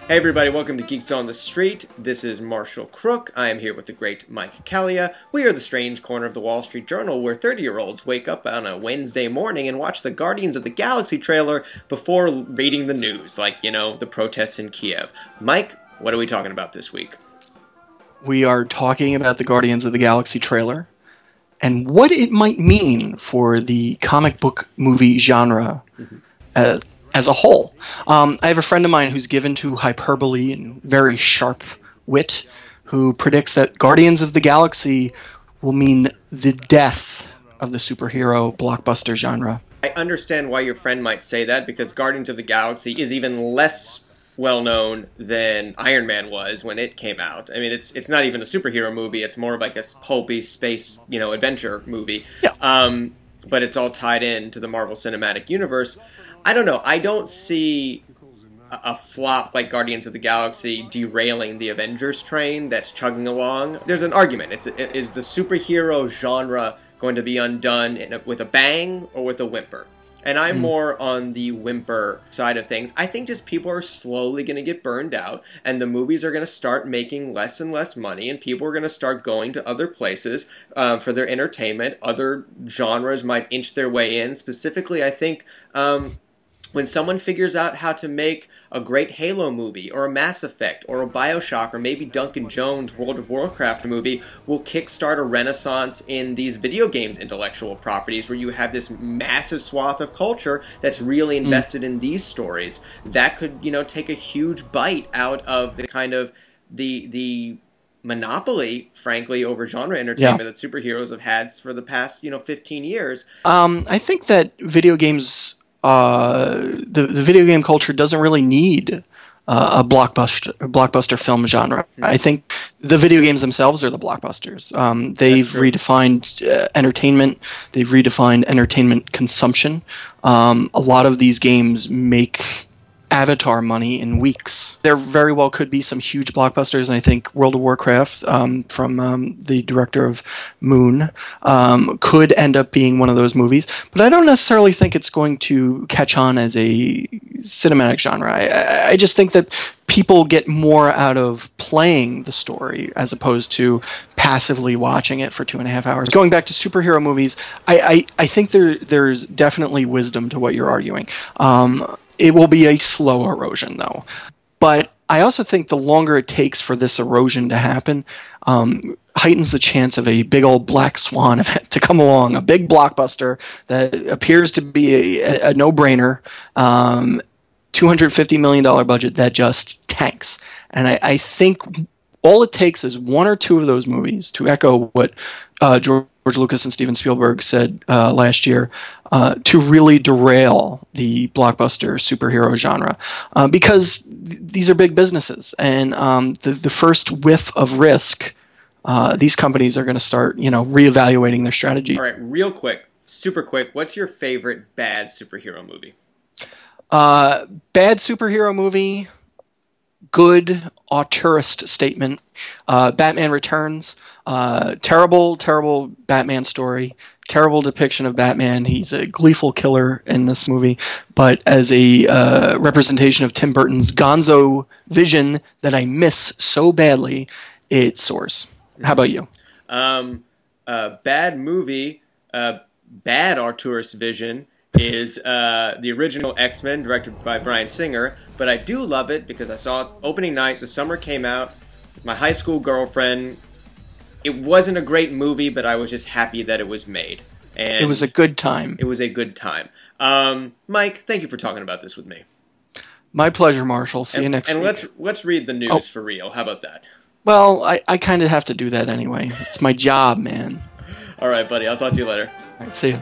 Hey everybody, welcome to Geeks on the Street. This is Marshall Crook. I am here with the great Mike Calia. We are the strange corner of the Wall Street Journal where 30-year-olds wake up on a Wednesday morning and watch the Guardians of the Galaxy trailer before reading the news, like, you know, the protests in Kiev. Mike, what are we talking about this week? We are talking about the Guardians of the Galaxy trailer and what it might mean for the comic book movie genre as a whole. I have a friend of mine who's given to hyperbole and very sharp wit, who predicts that Guardians of the Galaxy will mean the death of the superhero blockbuster genre. I understand why your friend might say that, because Guardians of the Galaxy is even less well-known than Iron Man was when it came out. I mean, it's not even a superhero movie, it's more of like a pulpy space, you know, adventure movie. Yeah. But it's all tied in to the Marvel Cinematic Universe. I don't know. I don't see a flop like Guardians of the Galaxy derailing the Avengers train that's chugging along. There's an argument. Is the superhero genre going to be undone with a bang or with a whimper? And I'm more on the whimper side of things. I think just people are slowly going to get burned out, and the movies are going to start making less and less money, and people are going to start going to other places for their entertainment. Other genres might inch their way in. Specifically, I think when someone figures out how to make a great Halo movie, or a Mass Effect, or a Bioshock, or maybe Duncan Jones' World of Warcraft movie, will kickstart a renaissance in these video games intellectual properties, where you have this massive swath of culture that's really invested in these stories. That could, you know, take a huge bite out of the kind of the monopoly, frankly, over genre entertainment that superheroes have had for the past, 15 years. I think that video games... the video game culture doesn't really need a blockbuster film genre. I think the video games themselves are the blockbusters. They've redefined entertainment. They've redefined entertainment consumption. A lot of these games make Avatar money in weeks. There very well could be some huge blockbusters, and I think World of Warcraft, from the director of Moon, could end up being one of those movies. But I don't necessarily think it's going to catch on as a cinematic genre. I just think that people get more out of playing the story as opposed to passively watching it for 2.5 hours. Going back to superhero movies, I think there's definitely wisdom to what you're arguing. It will be a slow erosion, though. But I also think the longer it takes for this erosion to happen heightens the chance of a big old black swan event to come along, a big blockbuster that appears to be a no-brainer, $250 million budget that just tanks. And I think all it takes is one or two of those movies to echo what George Lucas and Steven Spielberg said last year, to really derail the blockbuster superhero genre, because these are big businesses, and the first whiff of risk, these companies are going to start, reevaluating their strategy. All right, real quick, super quick, what's your favorite bad superhero movie? Bad superhero movie, good auteurist statement. Batman Returns. Terrible Batman story. Terrible depiction of Batman. He's a gleeful killer in this movie. But as a representation of Tim Burton's gonzo vision that I miss so badly, it soars. How about you? Bad movie, bad auteurist vision is the original X-Men, directed by Bryan Singer, but I do love it because I saw it opening night, the summer came out, with my high school girlfriend. It wasn't a great movie, but I was just happy that it was made. And it was a good time. It was a good time. Mike, thank you for talking about this with me. My pleasure, Marshall. See you next week. And let's read the news for real. How about that? Well, I kind of have to do that anyway. It's my job, man. All right, buddy. I'll talk to you later. All right, see you.